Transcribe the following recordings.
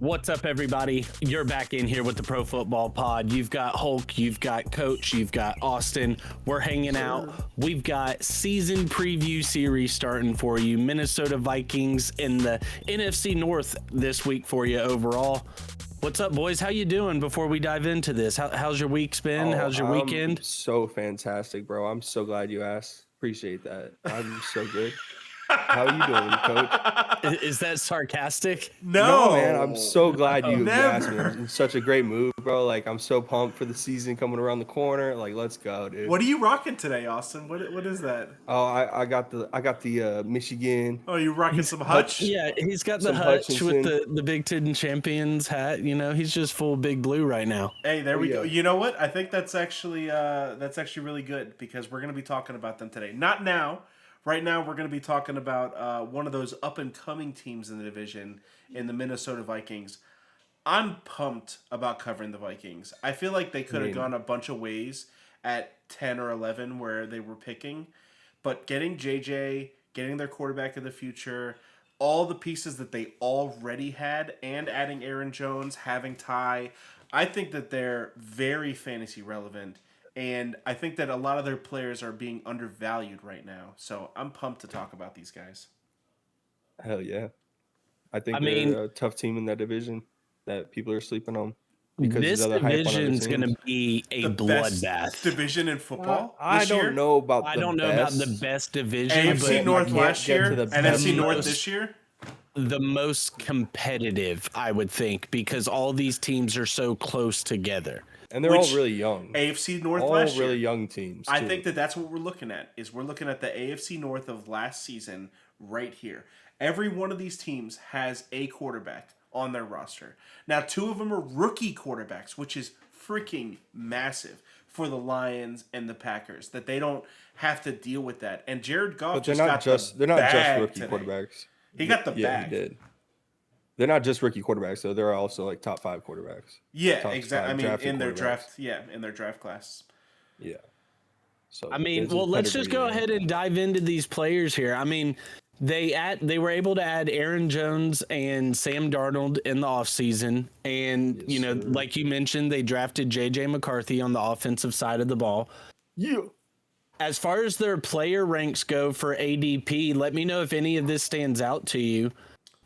What's up, everybody? You're back in here with the Pro Football Pod. You've got Hulk, you've got Coach, you've got Austin. We're hanging out. We've got season preview series starting for you. Minnesota Vikings in the NFC North this week for you overall. What's up, boys? How you doing before we dive into this? How's your week's been? How's your weekend? So fantastic, bro. I'm so glad you asked. Appreciate that. I'm so good. How are you doing, Coach? Is that sarcastic? No, man. I'm so glad you asked me. It's such a great move, bro. Like, I'm so pumped for the season coming around the corner. Like, let's go, dude. What are you rocking today, Austin? What is that? Oh, I got the Michigan. Oh, you rocking some Hutch? Yeah, he's got the Hutch with the Big Ten Champions hat. You know, he's just full big blue right now. Hey, there we go. You know what? I think that's actually really good because we're going to be talking about them today. Not now. Right now, we're going to be talking about one of those up-and-coming teams in the division in the Minnesota Vikings. I'm pumped about covering the Vikings. I feel like they could have gone a bunch of ways at 10 or 11 where they were picking. But getting JJ, getting their quarterback of the future, all the pieces that they already had, and adding Aaron Jones, having Ty, I think that they're very fantasy relevant. And I think that a lot of their players are being undervalued right now. So I'm pumped to talk about these guys. Hell yeah. I think they're a tough team in that division that people are sleeping on. This division's going to be a bloodbath. Division in football? I don't know about the best division. AFC North last year, NFC North this year? The most competitive, I would think, because all these teams are so close together. And they're all really young. AFC North all last year. All really young teams, too. I think that's what we're looking at, is we're looking at the AFC North of last season right here. Every one of these teams has a quarterback on their roster. Now, two of them are rookie quarterbacks, which is freaking massive for the Lions and the Packers, that they don't have to deal with that. And Jared Goff they're not just rookie today. Quarterbacks. He got the bag. Yeah, he did. They're not just rookie quarterbacks, though. They're also like top 5 quarterbacks. Yeah, exactly. I mean, in their draft, in their draft class. Yeah. So let's just go ahead and dive into these players here. I mean, they were able to add Aaron Jones and Sam Darnold in the offseason. And, like you mentioned, they drafted J.J. McCarthy on the offensive side of the ball. Yeah. As far as their player ranks go for ADP, let me know if any of this stands out to you.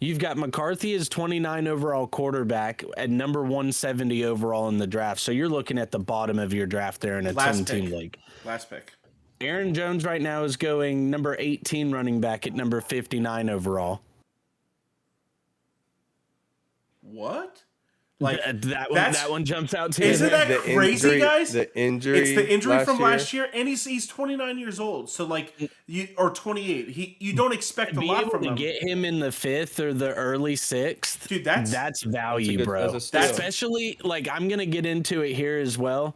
You've got McCarthy as 29 overall quarterback at number 170 overall in the draft. So you're looking at the bottom of your draft there in a 10-team league. Last pick. Aaron Jones right now is going number 18 running back at number 59 overall. What? Like that one jumps out to you. Isn't that crazy, guys? The injury. It's the injury from last year, and he's 29 years old. So or 28. You don't expect a lot from him. Get him in the 5th or the early 6th, dude. That's value, bro. Especially I'm gonna get into it here as well.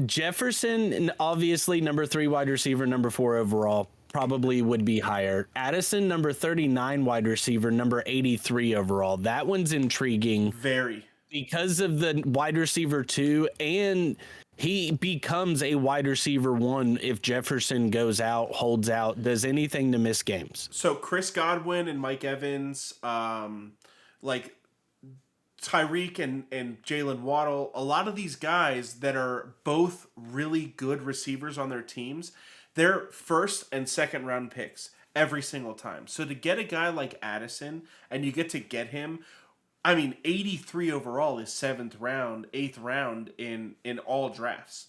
Jefferson, obviously number 3 wide receiver, number 4 overall. Probably would be higher. Addison, number 39 wide receiver, number 83 overall. That one's intriguing. Very. Because of the wide receiver 2, and he becomes a wide receiver 1 if Jefferson goes out, holds out, does anything to miss games. So Chris Godwin and Mike Evans, Tyreek and Jalen Waddle, a lot of these guys that are both really good receivers on their teams, they're first and second round picks every single time. So to get a guy like Addison, and you get to get him, 83 overall is 7th round, 8th round in all drafts.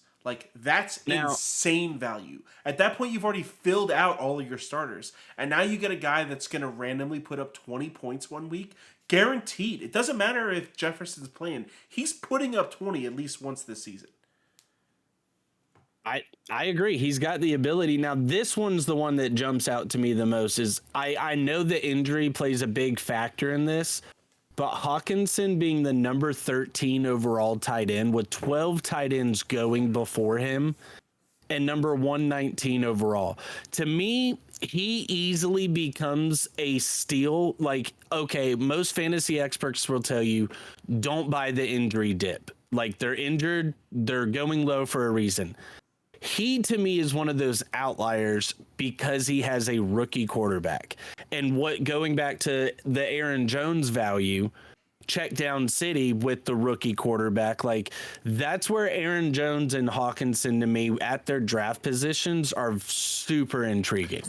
That's insane value. At that point, you've already filled out all of your starters. And now you get a guy that's going to randomly put up 20 points one week. Guaranteed. It doesn't matter if Jefferson's playing. He's putting up 20 at least once this season. I agree. He's got the ability. Now, this one's the one that jumps out to me the most. Is I know the injury plays a big factor in this, but Hawkinson being the number 13 overall tight end with 12 tight ends going before him and number 119 overall. To me, he easily becomes a steal. Most fantasy experts will tell you, don't buy the injury dip. They're injured, they're going low for a reason. He, to me, is one of those outliers because he has a rookie quarterback. And going back to the Aaron Jones value, check down city with the rookie quarterback. Like, that's where Aaron Jones and Hawkinson, to me, at their draft positions, are super intriguing.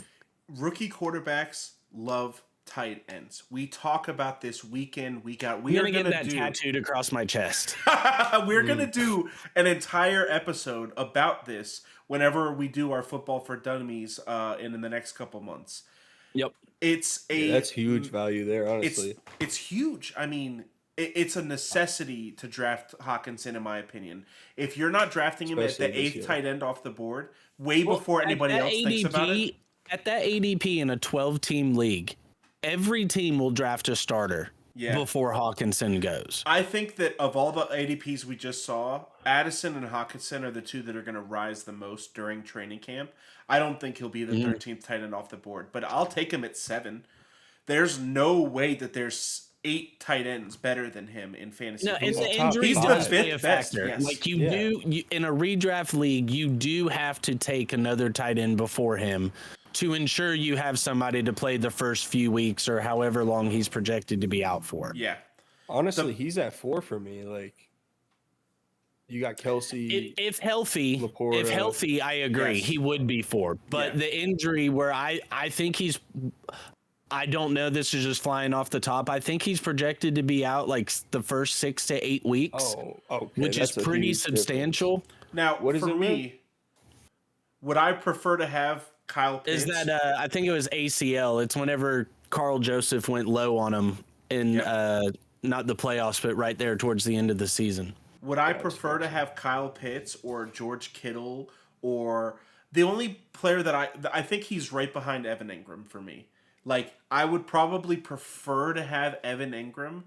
Rookie quarterbacks love tight ends. We talk about this week in, week out. I'm gonna get that tattooed across my chest. We're gonna do an entire episode about this whenever we do our football for dummies in the next couple months. Yep. That's huge value there, honestly. It's huge. I mean, it's a necessity to draft Hawkinson, in my opinion. If you're not drafting him Especially at the 8th year. tight end off the board, before anybody else thinks about it. At that ADP in a 12-team league, every team will draft a starter before Hawkinson goes. I think that of all the ADPs we just saw, Addison and Hawkinson are the two that are going to rise the most during training camp. I don't think he'll be the 13th tight end off the board, but I'll take him at 7. There's no way that there's 8 tight ends better than him in fantasy. No, and the injury does play a factor. Yes. Like do in a redraft league, you do have to take another tight end before him to ensure you have somebody to play the first few weeks or however long he's projected to be out for. Yeah. Honestly, he's at 4 for me. Like, you got Kelsey. If healthy, Laporta. I agree. Yes. He would be 4. But the injury where I think he's, I don't know, this is just flying off the top. I think he's projected to be out like the first 6 to 8 weeks, which is pretty substantial. Difference. Now, for me, would I prefer to have Kyle Pitts? Is that I think it was ACL. It's whenever Carl Joseph went low on him in not the playoffs, but right there towards the end of the season. Would I prefer to have Kyle Pitts or George Kittle, or the only player that I think he's right behind Evan Ingram for me. Like, I would probably prefer to have Evan Ingram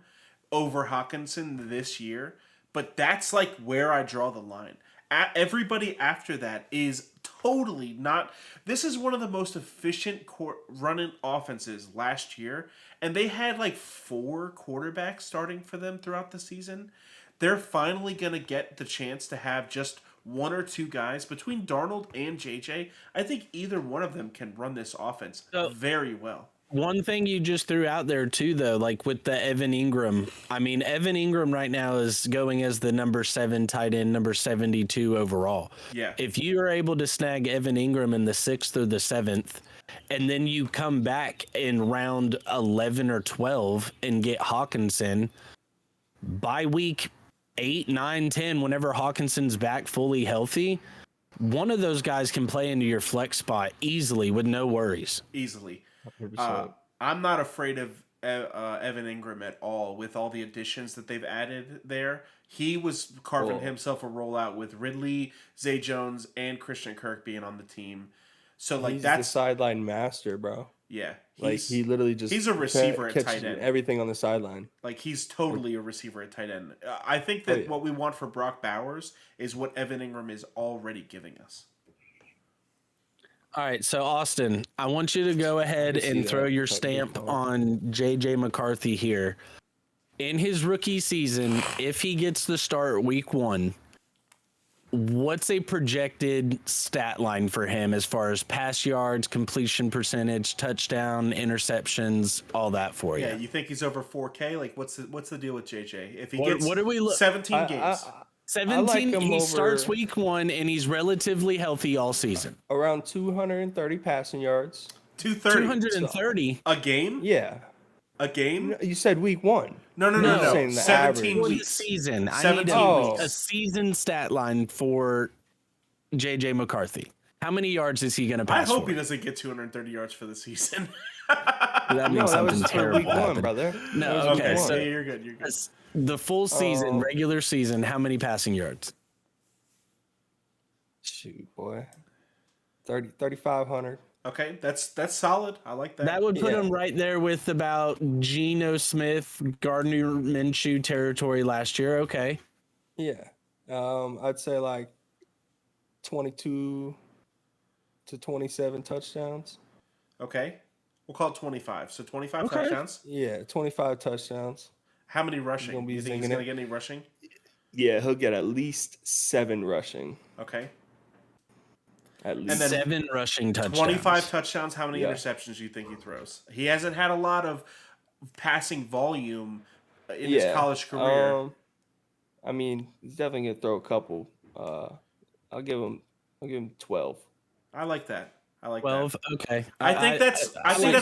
over Hawkinson this year, but that's like where I draw the line. Everybody after that is totally not. This is one of the most efficient running offenses last year, and they had like 4 quarterbacks starting for them throughout the season. They're finally going to get the chance to have just 1 or 2 guys between Darnold and JJ. I think either one of them can run this offense very well. One thing you just threw out there too, though, like with the Evan Ingram, I mean, Evan Ingram right now is going as the number 7 tight end, number 72 overall. Yeah. If you are able to snag Evan Ingram in the 6th or the 7th, and then you come back in round 11 or 12 and get Hawkinson by week 8, 9, 10, whenever Hawkinson's back fully healthy, one of those guys can play into your flex spot easily with no worries. Easily. I'm not afraid of Evan Ingram at all with all the additions that they've added there. He was carving himself a rollout with Ridley, Zay Jones, and Christian Kirk being on the team. So like he's that's the sideline master, bro. Yeah, like he literally just he's a receiver at tight end. Everything on the sideline. Like he's totally a receiver at tight end. I think that what we want for Brock Bowers is what Evan Ingram is already giving us. All right, so Austin, I want you to go ahead and throw your stamp on JJ McCarthy here. In his rookie season, if he gets the start week 1, what's a projected stat line for him as far as pass yards, completion percentage, touchdown, interceptions, all that for you? Yeah, you think he's over 4K? Like, what's the deal with JJ? If he gets what are we 17 games. 17, he starts week 1, and he's relatively healthy all season. Around 230 passing yards. 230? A game? Yeah. A game? You said week 1. No. Saying the 17 average. weeks. Season. 17 I need weeks. a season stat line for JJ McCarthy. How many yards is he going to pass? I hope he doesn't get 230 yards for the season. That means something terrible week 1, brother. No, okay. So you're good. You're good. The full season, regular season, how many passing yards? Shoot, boy. 3,500. Okay, that's solid. I like that. That would put him right there with about Geno Smith, Gardner Minshew territory last year. Okay. Yeah. I'd say like 22 to 27 touchdowns. Okay. We'll call it 25. So 25 touchdowns? Yeah, 25 touchdowns. How many rushing? Do you think he's going to get any rushing? Yeah, he'll get at least 7 rushing. Okay. At least. And then 7 rushing touchdowns. 25 touchdowns. How many interceptions do you think he throws? He hasn't had a lot of passing volume in his college career. I mean, he's definitely gonna throw a couple. I'll give him 12. I like that. 12. Okay. I think that's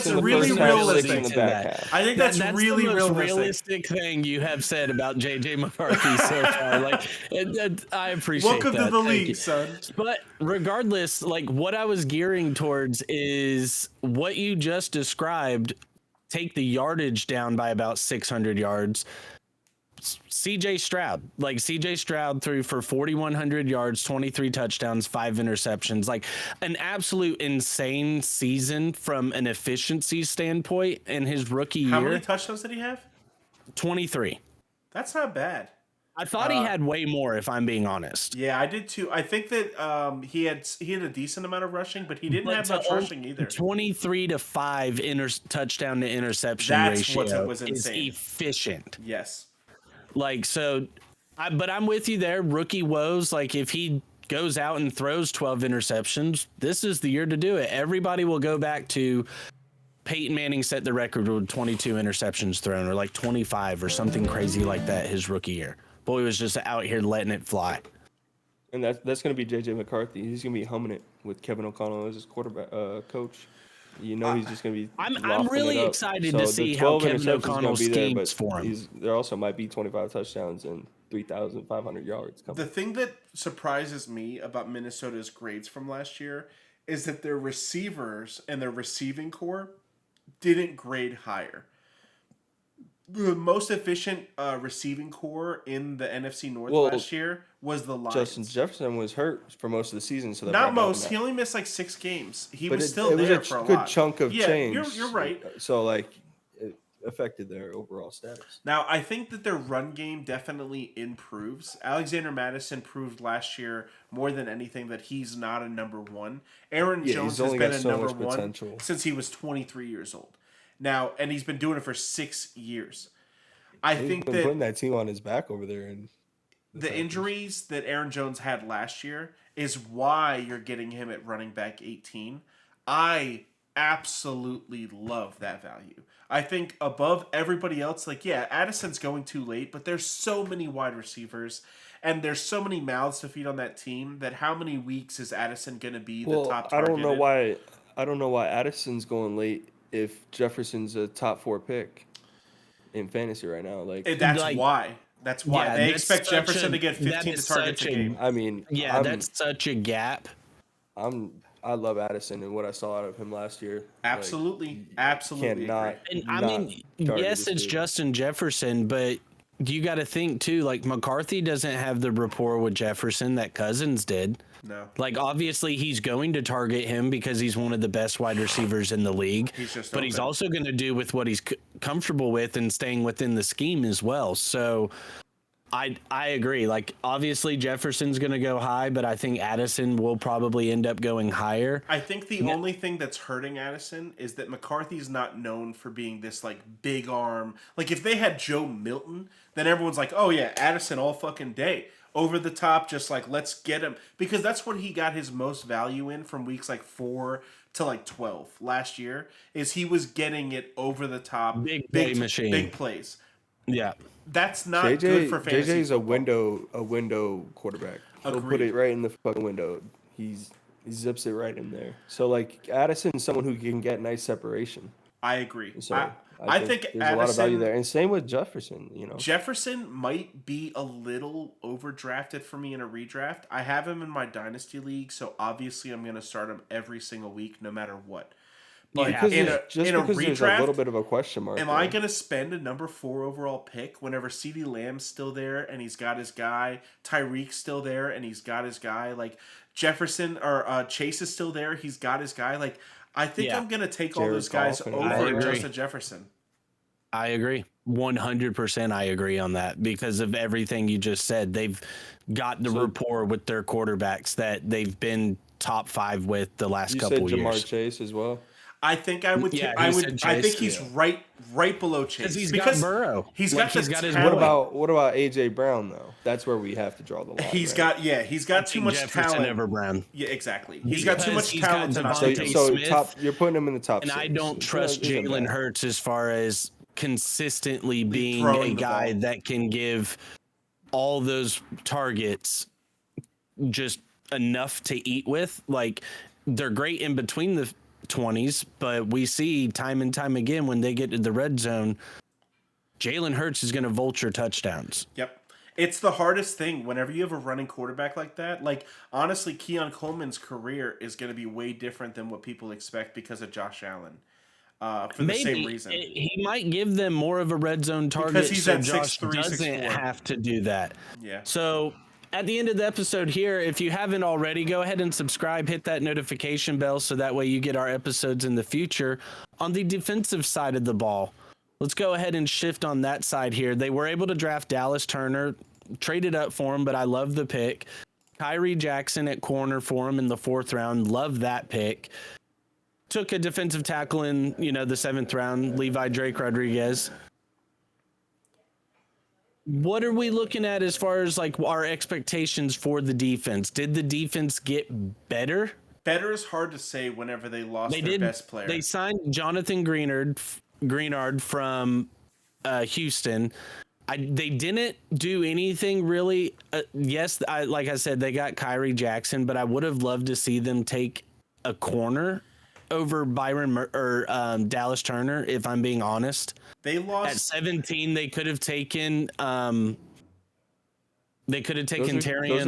the really first half, six in realistic. the back half. I think that's really the most realistic thing you have said about JJ McCarthy so far. Like, I appreciate Welcome that. to the Thank league, you. son. But regardless, like what I was gearing towards is what you just described. Take the yardage down by about 600 yards. CJ Stroud threw for 4,100 yards, 23 touchdowns, 5 interceptions, like an absolute insane season from an efficiency standpoint in his rookie year. How many touchdowns did he have? 23. That's not bad. I thought he had way more, if I'm being honest. Yeah, I did too. I think that he had a decent amount of rushing, but he didn't have much rushing either. 23 to 5 touchdown to interception ratio was insane. is efficient. Yes. Like, so, but I'm with you there. Rookie woes, like if he goes out and throws 12 interceptions, this is the year to do it. Everybody will go back to Peyton Manning set the record with 22 interceptions thrown, or like 25 or something crazy like that his rookie year. Boy was just out here letting it fly. And that's going to be JJ McCarthy. He's going to be humming it with Kevin O'Connell as his quarterback coach. You know, he's just going to be. I'm really excited to see how Kevin O'Connell schemes for him. There also might be 25 touchdowns and 3,500 yards coming. The thing that surprises me about Minnesota's grades from last year is that their receivers and their receiving core didn't grade higher. The most efficient receiving core in the NFC North last year was the Lions. Justin Jefferson was hurt for most of the season, so not most. He only missed like 6 games. He was still there for a lot. It was a good chunk of change. You're right. So like, it affected their overall status. Now I think that their run game definitely improves. Alexander Mattison proved last year more than anything that he's not a number one. Aaron Jones has been a number one since he was 23 years old. Now, and he's been doing it for 6 years. He's been putting that team on his back over there. And the injuries that Aaron Jones had last year is why you're getting him at running back 18. I absolutely love that value. I think above everybody else, like, yeah, Addison's going too late, but there's so many wide receivers and there's so many mouths to feed on that team that how many weeks is Addison going to be the top target? I don't know why Addison's going late if Jefferson's a top 4 pick in fantasy right now. That's why. That's why they expect Jefferson to get 15 targets a game. I mean, that's such a gap. I love Addison and what I saw out of him last year. Absolutely, absolutely. Yes, it's Justin Jefferson, but you got to think too. Like McCarthy doesn't have the rapport with Jefferson that Cousins did. No. Like obviously he's going to target him because he's one of the best wide receivers in the league. He's also going to do with what he's comfortable with and staying within the scheme as well. So I agree. Like obviously Jefferson's going to go high, but I think Addison will probably end up going higher. I think the only thing that's hurting Addison is that McCarthy's not known for being this like big arm. Like if they had Joe Milton, then everyone's like, "Oh yeah, Addison all fucking day." Over the top, just like let's get him, because that's when he got his most value in from weeks like 4 to like 12 last year. Is he was getting it over the top, big play machine, big plays. Yeah, that's not good for fantasy. JJ's a window quarterback. He'll put it right in the fucking window. He zips it right in there. So like Addison's someone who can get nice separation. I agree. So I think there's Addison, a lot of value there, and same with Jefferson. You know, Jefferson might be a little overdrafted for me in a redraft. I have him in my dynasty league, so obviously I'm going to start him every single week, no matter what. But in a redraft, there's a little bit of a question mark. Am I going to spend a number 4 overall pick whenever CeeDee Lamb's still there and he's got his guy, Tyreek's still there and he's got his guy, like Jefferson or Chase is still there, he's got his guy, like. I think I'm going to take all those guys over Justin Jefferson. I agree. 100% I agree on that because of everything you just said. They've got the rapport with their quarterbacks that they've been top 5 with the last couple years. You said Jamar Chase as well? I think I would. Yeah, I think he's right below Chase because got Burrow. He's got his talent. What about AJ Brown though? That's where we have to draw the line. He's got too much talent. Over Brown. Yeah, exactly. He's got too much talent. So you're putting him in the top. And 6. I don't trust Jalen Hurts as far as consistently being throwing a the guy ball. that can give all those targets just enough to eat with. Like, they're great in between the 20s, but we see time and time again when they get to the red zone, Jalen Hurts is going to vulture touchdowns. Yep. It's the hardest thing whenever you have a running quarterback like that. Like, honestly, Keon Coleman's career is going to be way different than what people expect because of Josh Allen. For the same reason. He might give them more of a red zone target Because he's so at Josh 6'3", doesn't 6'4". have to do that. Yeah. So at the end of the episode here, if you haven't already, go ahead and subscribe, hit that notification bell so that way you get our episodes in the future. On the defensive side of the ball, let's go ahead and shift on that side here. They were able to draft Dallas Turner, traded up for him, but I love the pick. Kyrie Jackson at corner for him in the 4th round. Love that pick. Took a defensive tackle in, the 7th round, Levi Drake Rodriguez. What are we looking at as far as like our expectations for the defense? Did the defense get better? Better is hard to say whenever they lost their best player. They signed Jonathan Greenard from Houston. They didn't do anything really. Yes, like I said, they got Kyrie Jackson, but I would have loved to see them take a corner over Dallas Turner, if I'm being honest. They lost at 17. They could have taken Terrion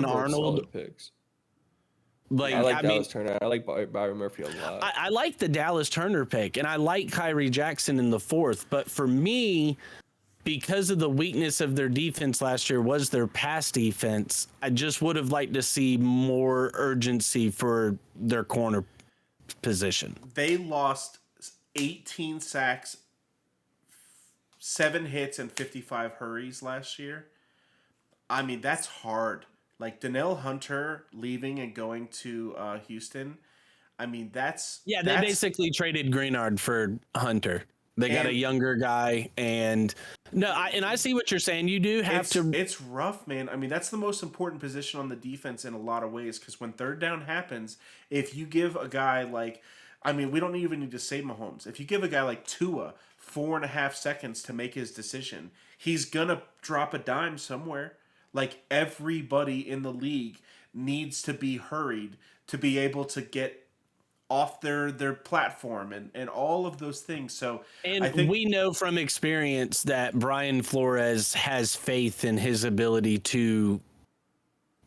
Arnold. Picks. Like, I like Dallas Turner. I like Byron Murphy a lot. I like the Dallas Turner pick, and I like Kyrie Jackson in the 4th. But for me, because of the weakness of their defense last year was their pass defense, I just would have liked to see more urgency for their corner position. They lost 18 sacks, 7 hits, and 55 hurries last year. I mean, that's hard. Like, Danielle Hunter leaving and going to Houston. I mean, that's they basically traded Greenard for Hunter. They got a younger guy, and I see what you're saying. You do have to. It's rough, man. I mean, that's the most important position on the defense in a lot of ways, because when 3rd down happens, if you give a guy like, I mean, we don't even need to say Mahomes. If you give a guy like Tua 4.5 seconds to make his decision, he's gonna drop a dime somewhere. Like, everybody in the league needs to be hurried to be able to get off their platform and all of those things. So and I think we know from experience that Brian Flores has faith in his ability to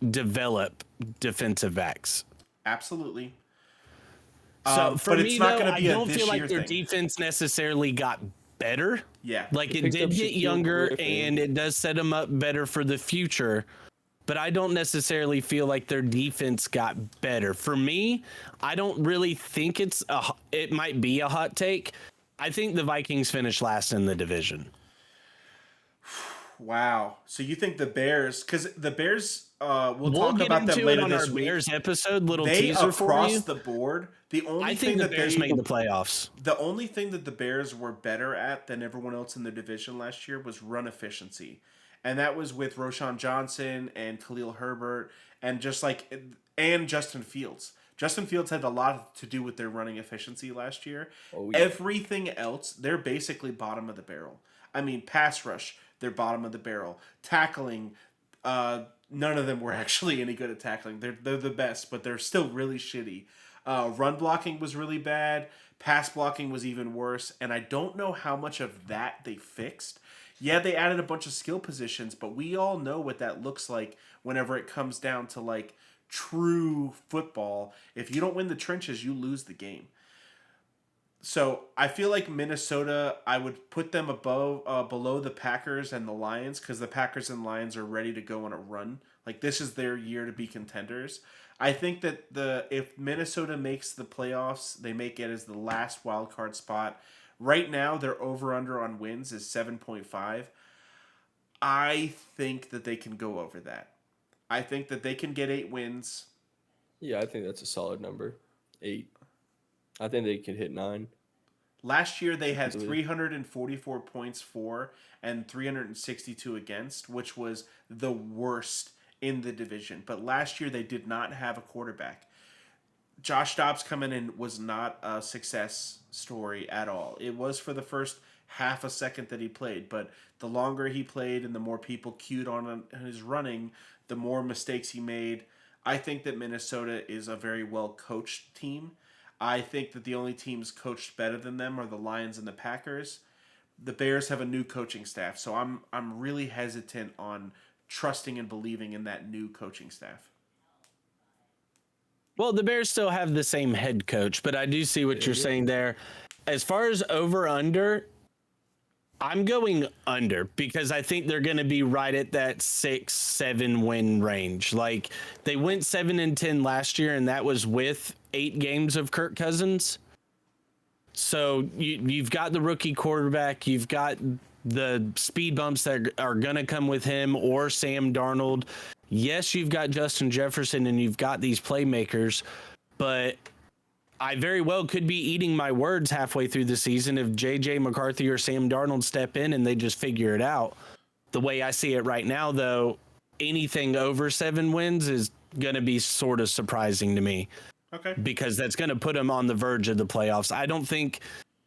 develop defensive backs. Absolutely. So for but me, it's not though, going to be I don't feel like their thing. defense necessarily got better. Yeah. Like, it did get younger, and it does set them up better for the future. But I don't necessarily feel like their defense got better. For me, I don't really think it might be a hot take. I think the Vikings finished last in the division. Wow. So you think the Bears, because the Bears, we'll talk get about them into later it on this our week. Bears episode. Little They teaser for you. across the board. The only I thing think the that Bears make the playoffs. The only thing that the Bears were better at than everyone else in the division last year was run efficiency. And that was with Roshan Johnson and Khalil Herbert and Justin Fields. Justin Fields had a lot to do with their running efficiency last year. Oh, yeah. Everything else, they're basically bottom of the barrel. I mean, pass rush, they're bottom of the barrel. Tackling, none of them were actually any good at tackling. They're the best, but they're still really shitty. Run blocking was really bad. Pass blocking was even worse. And I don't know how much of that they fixed. Yeah, they added a bunch of skill positions, but we all know what that looks like whenever it comes down to, like, true football. If you don't win the trenches, you lose the game. So I feel like Minnesota, I would put them below the Packers and the Lions, because the Packers and Lions are ready to go on a run. Like, this is their year to be contenders. I think that if Minnesota makes the playoffs, they make it as the last wild card spot. Right now, their over-under on wins is 7.5. I think that they can go over that. I think that they can get 8 wins. Yeah, I think that's a solid number. 8. I think they could hit 9. Last year, they had 344 points for and 362 against, which was the worst in the division. But last year, they did not have a quarterback. Josh Dobbs coming in was not a success story at all. It was for the first half a second that he played. But the longer he played and the more people cued on his running, the more mistakes he made. I think that Minnesota is a very well coached team. I think that the only teams coached better than them are the Lions and the Packers. The Bears have a new coaching staff, so I'm really hesitant on trusting and believing in that new coaching staff. Well, the Bears still have the same head coach, but I do see what you're saying there. As far as over under, I'm going under because I think they're going to be right at that 6-7 win range. Like they went 7-10 last year, and that was with 8 games of Kirk Cousins. So you've got the rookie quarterback, you've got the speed bumps that are going to come with him or Sam Darnold. Yes, you've got Justin Jefferson and you've got these playmakers, but I very well could be eating my words halfway through the season if JJ McCarthy or Sam Darnold step in and they just figure it out. The way I see it right now, though, anything over 7 wins is going to be sort of surprising to me. Okay. Because that's going to put them on the verge of the playoffs. I don't think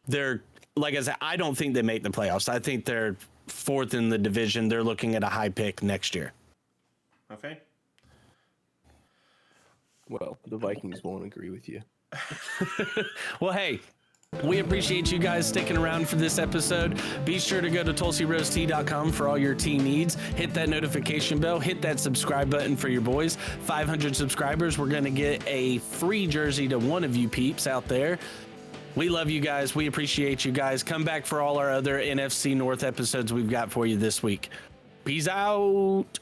they're, like I said, I don't think they make the playoffs. I think they're 4th in the division. They're looking at a high pick next year. Okay. Well, the Vikings won't agree with you. Well, hey, we appreciate you guys sticking around for this episode. Be sure to go to TulsiRoseTea.com for all your tea needs. Hit that notification bell. Hit that subscribe button for your boys. 500 subscribers. We're going to get a free jersey to one of you peeps out there. We love you guys. We appreciate you guys. Come back for all our other NFC North episodes we've got for you this week. Peace out.